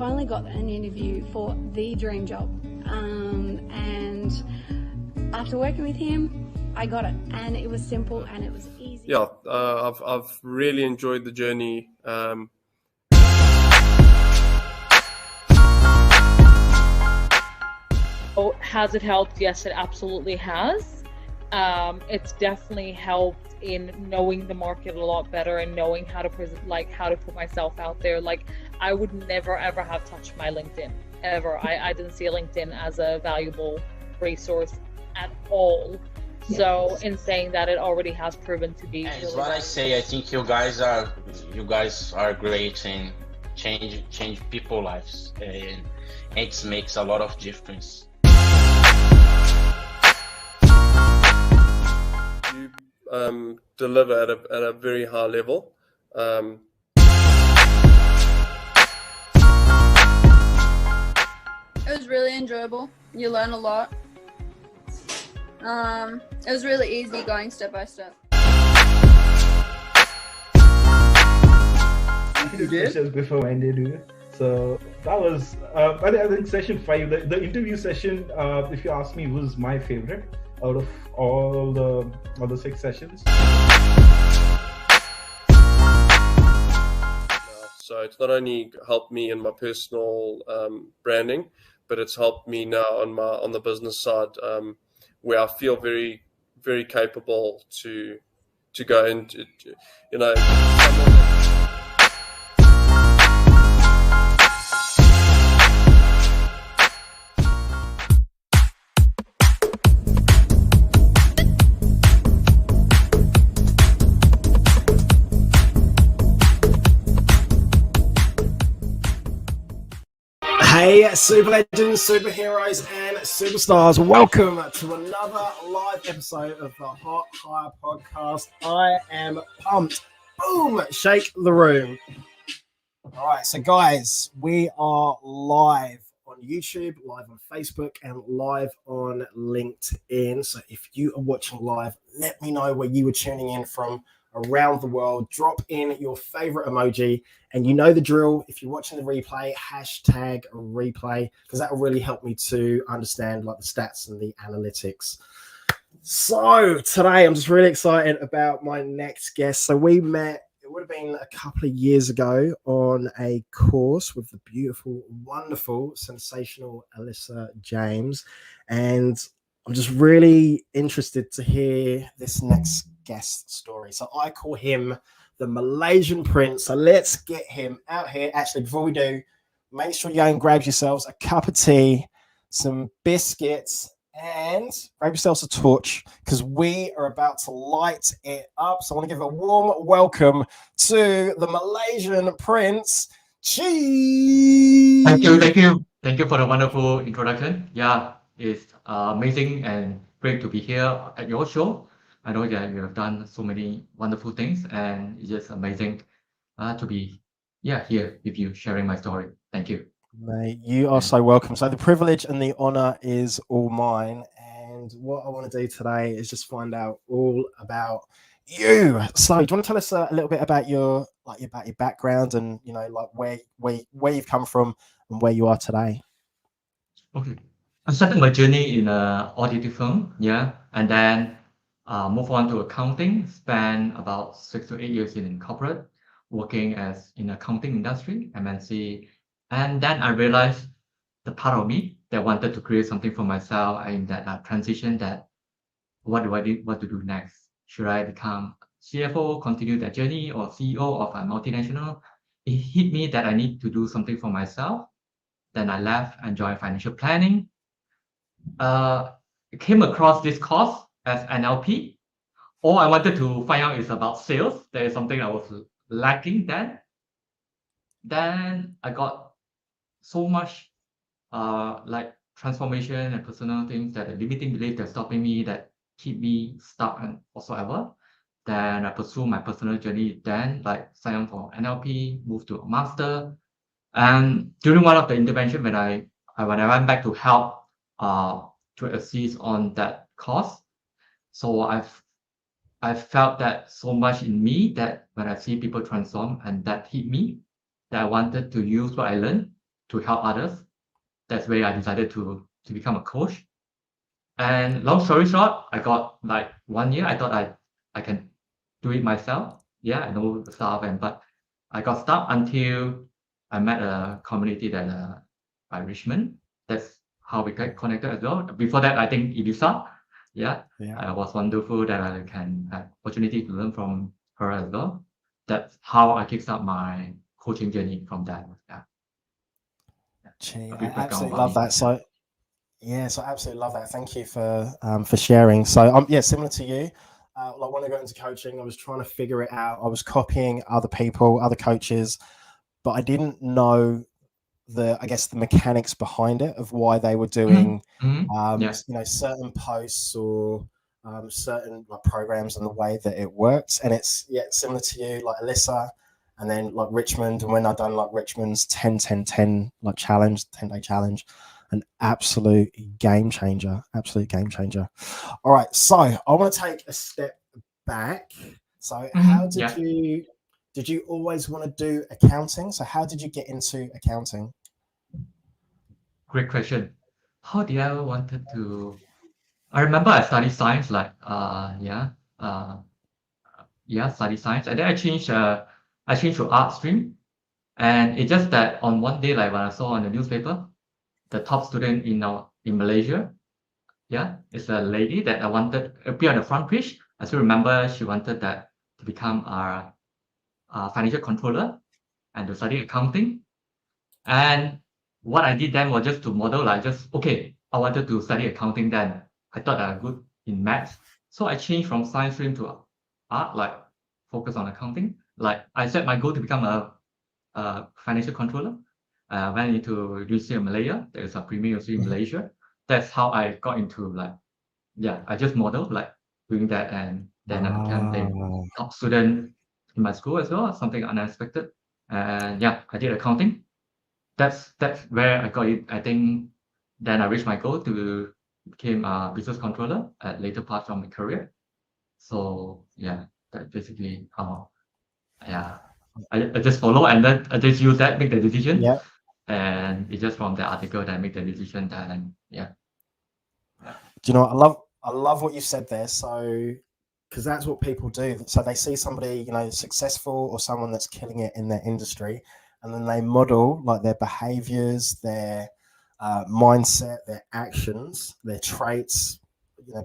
finally got an interview for the dream job, and after working with him, I got it, and it was simple and it was easy. Yeah, I've really enjoyed the journey. Has it helped? Yes, it absolutely has. It's definitely helped in knowing the market a lot better and knowing how to put myself out there. Like, I would never ever have touched my LinkedIn ever. I didn't see LinkedIn as a valuable resource at all. Yeah. So in saying that, it already has proven to be. As really what I say, I think you guys are great and change people's lives, and it makes a lot of difference. You deliver at a very high level. It was really enjoyable. You learn a lot. It was really easy going step by step. Questions before when they do. So that was, I think session 5, the interview session, if you ask me, was my favorite out of all the 6 sessions. So it's not only helped me in my personal branding, but it's helped me now on the business side, where I feel very, very capable to go into, Hey, super legends, superheroes, and superstars. Welcome to another live episode of the Hot Hire Podcast. I am pumped. Boom! Shake the room. All right, so guys, we are live on YouTube, live on Facebook, and live on LinkedIn. So if you are watching live, let me know where you were tuning in from around the world. Drop in your favorite emoji, and you know the drill. If you're watching the replay, hashtag replay, because that will really help me to understand like the stats and the analytics. So today I'm just really excited about my next guest. So we met, it would have been a couple of years ago, on a course with the beautiful, wonderful, sensational Alyssa James, and I'm just really interested to hear this next guest story. So I call him the Malaysian Prince. So let's get him out here. Actually, before we do, make sure you go and grab yourselves a cup of tea, some biscuits, and grab yourselves a torch, because we are about to light it up. So I want to give a warm welcome to the Malaysian Prince. Cheese. Thank you for the wonderful introduction. Yeah, it's amazing and great to be here at your show. I know that you have done so many wonderful things, and it's just amazing to be here with you, sharing my story. Thank you. Mate, you are so welcome. So the privilege and the honor is all mine. And what I want to do today is just find out all about you. So do you want to tell us a little bit about your background and where you've come from and where you are today? Okay. I started my journey in an auditing firm, and then move on to accounting. Spent about 6 to 8 years in corporate, working as in accounting industry, MNC, and then I realized the part of me that wanted to create something for myself, and that transition. That what do I want to do next? Should I become CFO, continue that journey, or CEO of a multinational? It hit me that I need to do something for myself. Then I left and joined financial planning. Came across this course as NLP. All I wanted to find out is about sales. There is something I was lacking then. Then I got so much like transformation and personal things, that a limiting belief that's stopping me, that keep me stuck and whatsoever. Then I pursue my personal journey. Then sign up for NLP, move to a master. And during one of the intervention, when I went back to help to assist on that course, so I felt that so much in me, that when I see people transform, and that hit me, that I wanted to use what I learned to help others. That's where I decided to become a coach. And long story short, I got like 1 year. I thought I can do it myself. Yeah, I know the stuff, but I got stuck until I met a community that by Richmond. That's how we get connected as well. Before that, I think Ibiza. Yeah, Yeah. it was wonderful that I can have opportunity to learn from her as well. That's how I kickstart my coaching journey from that. Yeah. Gee, A I bit background absolutely about love me. that. So yes, I absolutely love that. Thank you for sharing. So yeah, similar to you. Like when I got into coaching, I was trying to figure it out. I was copying other people, other coaches, but I didn't know I guess the mechanics behind it of why they were doing Yeah. certain posts or certain like programs and the way that it works. And it's similar to you, like Alyssa, and then like Richmond. And when I done like Richmond's 10-10-10 like challenge, 10-day challenge, an absolute game changer. All right, so I want to take a step back. So how did you always want to do accounting? So how did you get into accounting? Great question. How did I wanted to? I remember I studied science, like study science, and then I changed to art stream, and it's just that on one day, like when I saw on the newspaper, the top student in Malaysia, it's a lady that I wanted appear on the front page. I still remember she wanted that to become our financial controller and to study accounting. And what I did then was just to model, like I wanted to study accounting then. I thought I was good in maths. So I changed from science stream to art, like focus on accounting. Like I set my goal to become a financial controller. Went into UC in Malaya. There's a premier UC in Malaysia. That's how I got into I just modeled like doing that, and then I became a top student in my school as well, something unexpected. And I did accounting. That's where I got it. I think then I reached my goal to become a business controller at later part of my career. So that's basically how I just follow, and then I just use that, make the decision. Yeah. And it's just from the article that I make the decision that Do you know what? I love what you said there. So because that's what people do. So they see somebody, successful or someone that's killing it in their industry, and then they model like their behaviors, their mindset, their actions, their traits,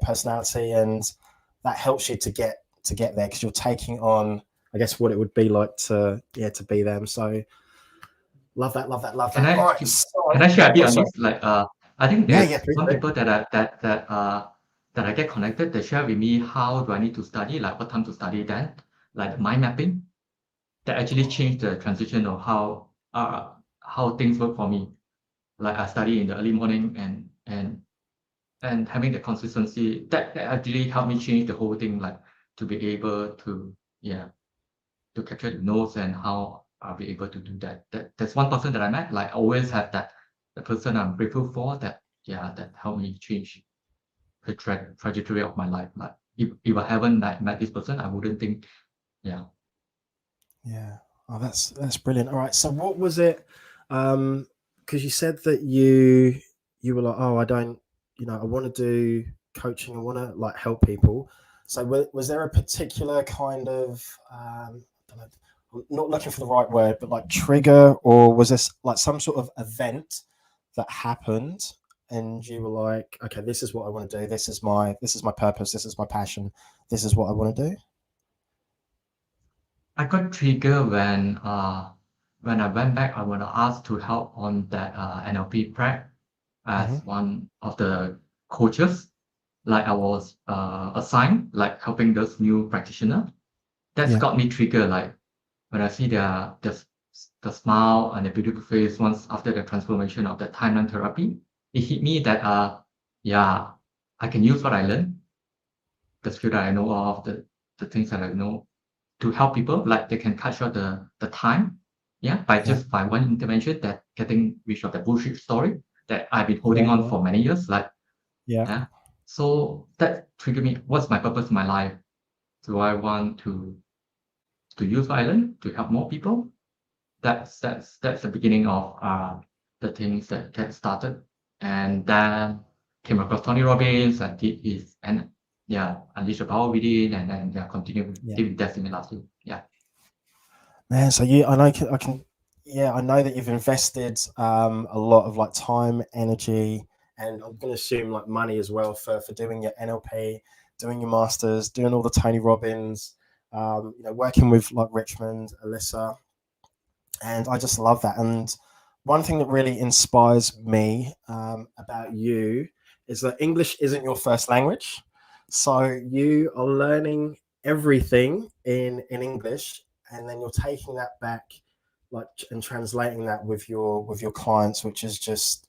personality, and that helps you to get there because you're taking on, I guess, what it would be like to be them. So love that. All right, can I share a bit on this? Like I think there's some please. people that I get connected. They share with me how do I need to study, like what time to study then, like mind mapping. That actually changed the transition of how things work for me. Like I study in the early morning and having the consistency that actually helped me change the whole thing, like to be able to to capture the notes and how I'll be able to do that. That's one person that I met. Like I always have the person I'm grateful for that helped me change the trajectory of my life. Like if I haven't met this person, I wouldn't think. Yeah. Oh, that's brilliant. All right. So what was it? Because you said that you were like, oh, I don't, I want to do coaching. I want to like help people. So was there a particular kind of, I don't know, I'm not looking for the right word, but like trigger, or was this like some sort of event that happened and you were like, okay, this is what I want to do. This is my purpose. This is my passion. This is what I want to do. I got triggered when I went back. I was asked to help on that NLP prep as one of the coaches. Like I was assigned, like helping those new practitioner. That's got me triggered. Like when I see the smile and the beautiful face once after the transformation of the timeline therapy, it hit me that I can use what I learned, the skill that I know of, the things that I know, to help people. Like they can cut short the time by one intervention, that getting rid of the bullshit story that I've been holding on for many years. Like so that triggered me. What's my purpose in my life? Do I want to use what I learned to help more people? That's the beginning of the things that get started. And then came across Tony Robbins and did his and Unleash the Power Within, and then continue with Destiny last year. Yeah. Man, so I know that you've invested a lot of like time, energy, and I'm going to assume like money as well for doing your NLP, doing your masters, doing all the Tony Robbins, working with like Richmond, Alyssa, and I just love that. And one thing that really inspires me about you is that English isn't your first language, so you are learning everything in English, and then you're taking that back and translating that with your clients, which is just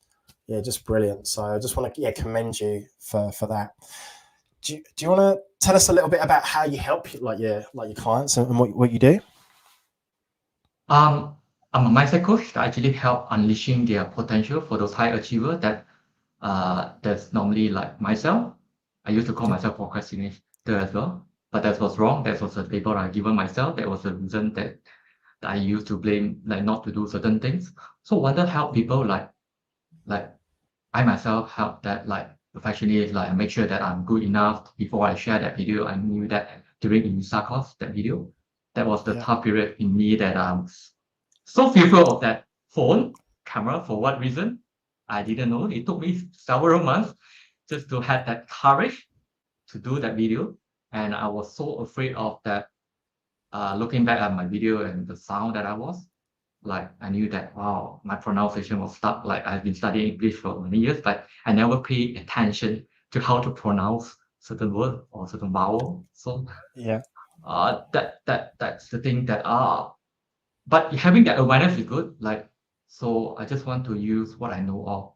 brilliant. So I just want to commend you for that. Do you want to tell us a little bit about how you help your clients and what you do? I'm a mindset coach that actually help unleashing their potential for those high achievers that that's normally like myself. I used to call myself procrastinator as well, but that was wrong. That was a label I given myself. That was the reason that I used to blame, like not to do certain things. So want to help people like I myself help that like perfectionist, like I make sure that I'm good enough before I share that video. I knew that during Insta course, that video, that was the tough period in me that I'm so fearful of that phone camera. For what reason? I didn't know. It took me several months just to have that courage to do that video. And I was so afraid of that. Looking back at my video and the sound that I was, like I knew that, wow, my pronunciation was stuck. Like I've been studying English for many years, but I never paid attention to how to pronounce certain word or certain vowel. So that's the thing that but having that awareness is good. Like, so I just want to use what I know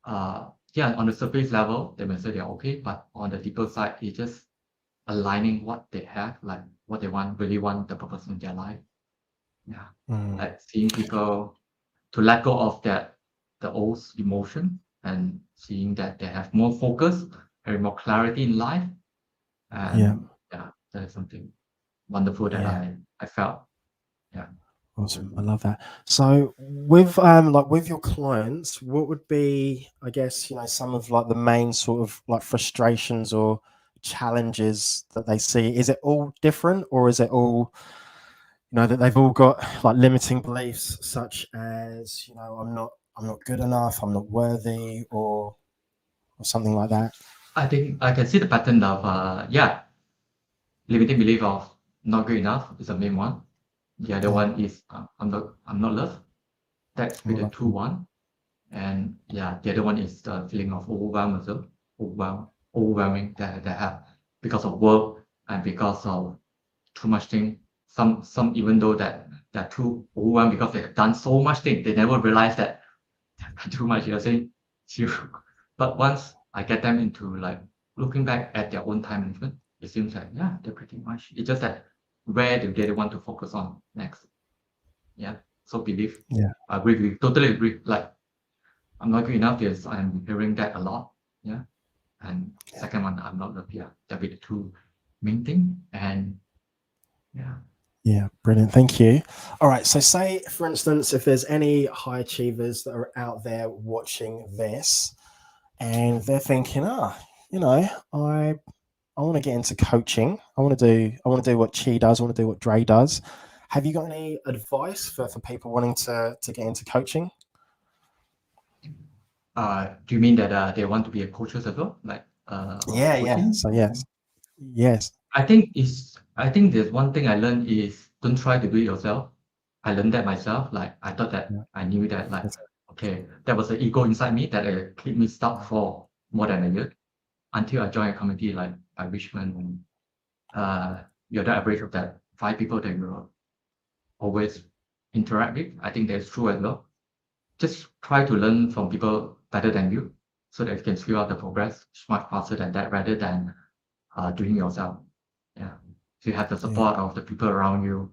of. On the surface level, they may say they're okay, but on the deeper side, it's just aligning what they have, like what they really want, the purpose in their life. Like seeing people to let go of the old emotion and seeing that they have more focus, having more clarity in life. And that is something wonderful that I felt. Awesome. I love that. So with with your clients, what would be, I guess, some of like the main sort of like frustrations or challenges that they see? Is it all different, or is it all, that they've all got like limiting beliefs such as, I'm not good enough, I'm not worthy, or something like that? I think I can see the pattern of limiting belief of not good enough is the main one. The other one is I'm not loved. That's with the 2-1. And the other one is the feeling of overwhelm as well. Overwhelming that they have because of work and because of too much thing. Some even though that they're too overwhelmed because they've done so much thing, they never realize that too much. You're saying, but once I get them into like looking back at their own time management, it seems like they're pretty much. It's just that where do they want to focus on next? So belief. I agree. Totally agree. Like I'm not good enough. Yes, I'm hearing that a lot. And second one, I'm not loved. That'll be the two main thing. And brilliant. Thank you. All right. So say, for instance, if there's any high achievers that are out there watching this and they're thinking, I want to get into coaching. I want to do what Chi does. I want to do what Dre does. Have you got any advice for people wanting to get into coaching? Do you mean that they want to be a coach as well? Like So yes. I think there's one thing I learned is don't try to do it yourself. I learned that myself. Like I thought that I knew that there was an ego inside me that kept me stuck for more than a year until I joined a community like by Richmond. You're the average of that 5 people that you always interact with. I think that's true as well. Just try to learn from people better than you so that you can scale out the progress much faster than that rather than doing yourself. So you have the support of the people around you.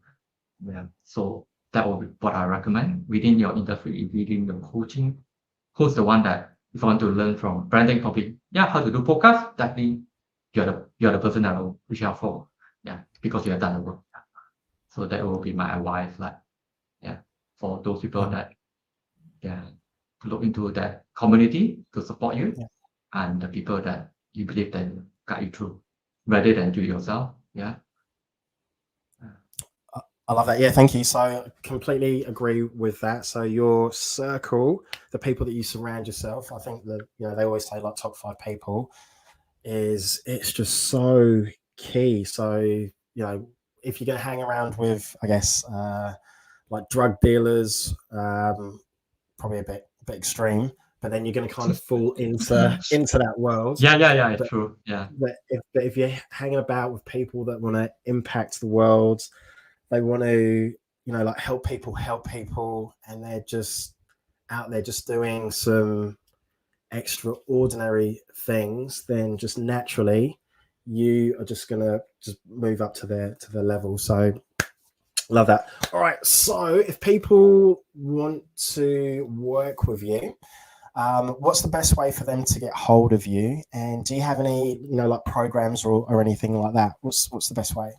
So that will be what I recommend within your industry, within your coaching. Who's the one that if you want to learn from branding topic, how to do podcast, definitely you're the person that will reach out for. Because you have done the work. So that will be my advice, for those people that yeah, to look into that community to support you Yeah. and the people that you believe that guide you through, rather than do it yourself. Yeah. I love that. Yeah, thank you. So completely agree with that. So your circle, the people that you surround yourself, I think that they always say like top 5 people it's just so key. So if you're gonna hang around with, I guess, like drug dealers, probably a bit extreme, but then you're gonna kind of fall into that world. Yeah, But, true. Yeah. but if you're hanging about with people that want to impact the world, they want to like help people, and they're just out there just doing some extraordinary things, then just naturally you are just gonna just move up to their level. So love that. All right, so if people want to work with you, what's the best way for them to get hold of you? And do you have any like programs or anything like that? What's the best way?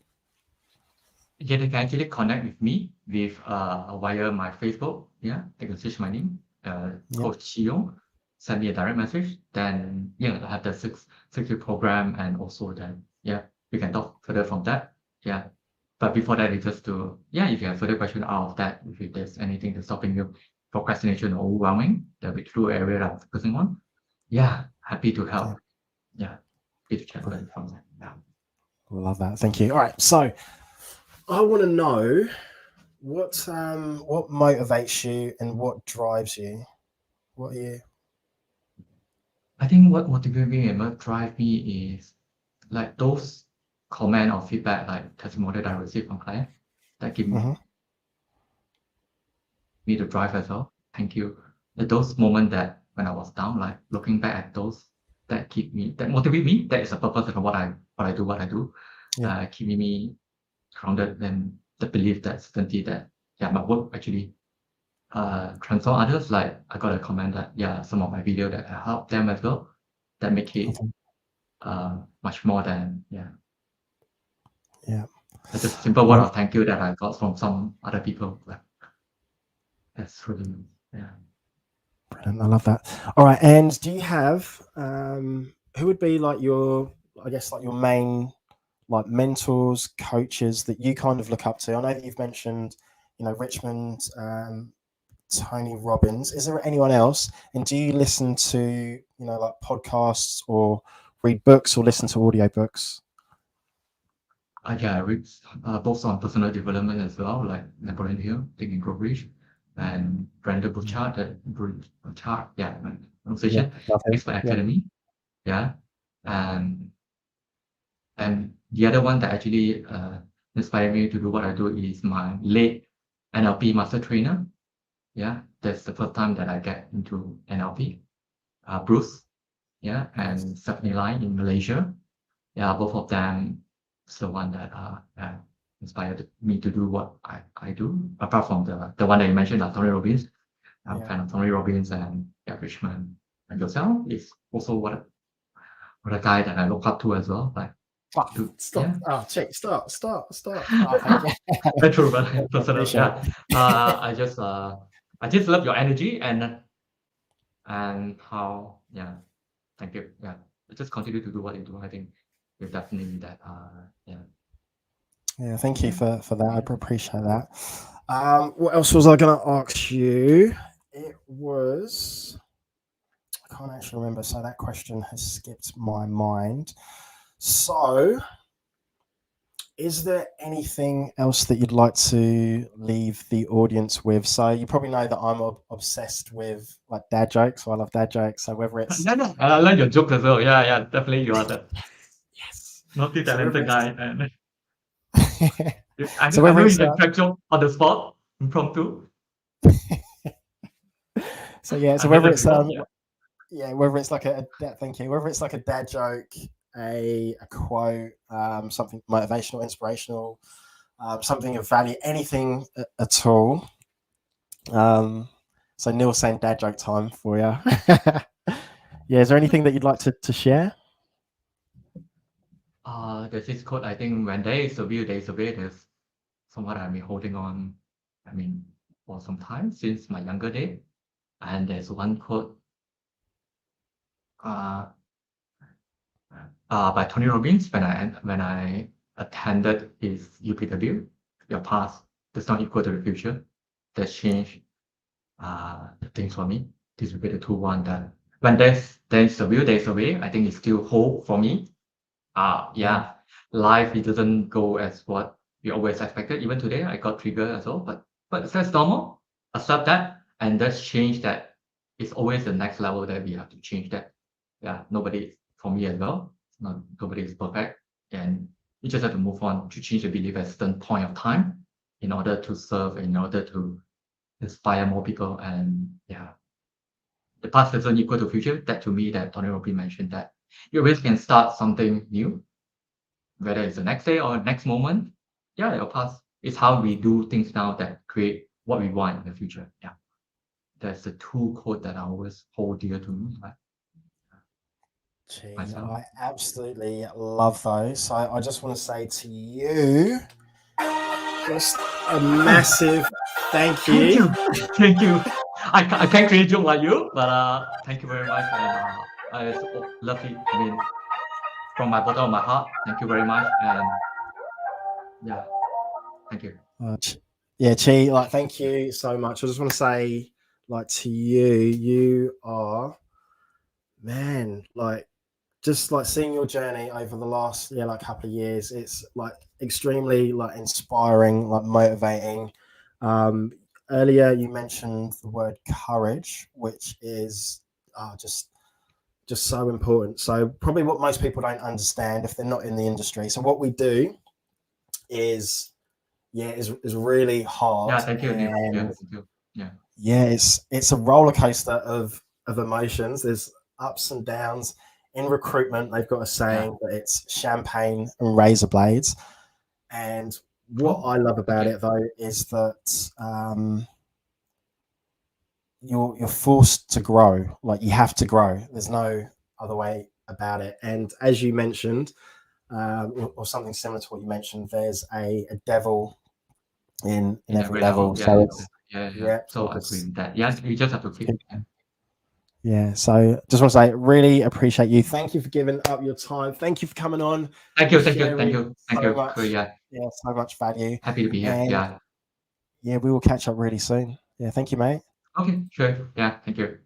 Yeah, they can actually connect with me with via my Facebook. Yeah, they can search my name, Goh Chee Yong. Send me a direct message. Then I have the 6-week program, and also then we can talk further from that. Yeah, but before that, it's just to if you have further question out of that, if there's anything that's stopping you, procrastination or overwhelming, the breakthrough area that I'm focusing on. Yeah, happy to help. Yeah, happy to chat further from that. Yeah. Love that. Thank you. All right, so I want to know what motivates you and what drives you. What are you? I think what motivates me and what drives me is like those comment or feedback, like testimonial that I receive from clients, that give me the drive as well. Thank you. Those moments that when I was down, like looking back at those that motivate me. That is the purpose of what I do. Keeping me grounded, and the belief, that certainty that my work actually transform others. Like I got a comment that some of my video that I help them as well, that make it much more than it's just simple word of thank you that I got from some other people. That's really Brilliant. I love that. All right, and do you have who would be like your, I guess, like your main like mentors, coaches that you kind of look up to? I know that you've mentioned Richmond, Tony Robbins. Is there anyone else? And do you listen to like podcasts or read books or listen to audio books? I read books on personal development as well, like Napoleon Hill, Think and Grow Rich, and Brandon Burchard, organization, Expert Academy, and the other one that actually inspired me to do what I do is my late NLP master trainer. That's the first time that I get into NLP. Bruce, and Stephanie Lai in Malaysia. Both of them is the one that inspired me to do what I do. Apart from the one that you mentioned, Tony Robbins. I'm a fan of Tony Robbins and Richmond. And yourself is also what a guy that I look up to as well. Like, stop! Oh, check! Stop! Oh, that's true, but personal. I just love your energy and how thank you. Just continue to do what you do. I think you're definitely that. Thank you for that. I appreciate that. What else was I going to ask you? It was, I can't actually remember. So that question has skipped my mind. So, is there anything else that you'd like to leave the audience with? So you probably know that I'm obsessed with like dad jokes. So I love dad jokes. So whether it's I like your jokes as well. Yeah, definitely you are the multi-talented guy. And so whether it's crack joke on the spot, impromptu. So whether it's whether it's like whether it's like a dad joke, a quote, something motivational, inspirational, something of value, anything at all. So Neil's saying dad joke time for you. Is there anything that you'd like to share? There's this quote, I think, when there is a will, there is a way. There's somewhat I've been holding on, for some time, since my younger day. And there's one quote by Tony Robbins when I attended his UPW. Your past does not equal to the future. That changed the things for me. This will be the 2-1 that when there's a will, there's a way. I think it's still hope for me. Yeah, life it doesn't go as what we always expected. Even today, I got triggered as well. But that's normal. Accept that, and that's change that. It's always the next level that we have to change that. Yeah, nobody for me as well. Nobody is perfect, and you just have to move on to change the belief at a certain point of time in order to serve, in order to inspire more people. And yeah, the past doesn't equal to future. That to me, that Tony Robbins mentioned that you always can start something new, whether it's the next day or next moment. Yeah, your past is how we do things now that create what we want in the future. Yeah, that's the 2 quote that I always hold dear to me. Jeez, I absolutely love those. So I just want to say to you, just a massive thank you. Thank you. I can't create joke like you, but thank you very much. And it's lovely. I mean, from my bottom of my heart, thank you very much. And yeah, thank you. Yeah, Chi, like, thank you so much. I just want to say, like, to you, you are, man, like, just like seeing your journey over the last like couple of years, it's like extremely like inspiring, like motivating. Earlier you mentioned the word courage, which is just so important. So probably what most people don't understand if they're not in the industry. So what we do is really hard. Yeah, thank you. Yeah, it's a roller coaster of emotions. There's ups and downs. In recruitment, they've got a saying that it's champagne and razor blades. And what I love about it, though, is that you're forced to grow. Like, you have to grow. There's no other way about it. And as you mentioned, or something similar to what you mentioned, there's a devil in every level. So it's, so I agree with that. Yeah, we just have to keep. Yeah, so just want to say, really appreciate you. Thank you for giving up your time. Thank you for coming on. Thank you so much. So much value. Happy to be here. And yeah, we will catch up really soon. Yeah, thank you, mate. Okay, sure. Yeah, thank you.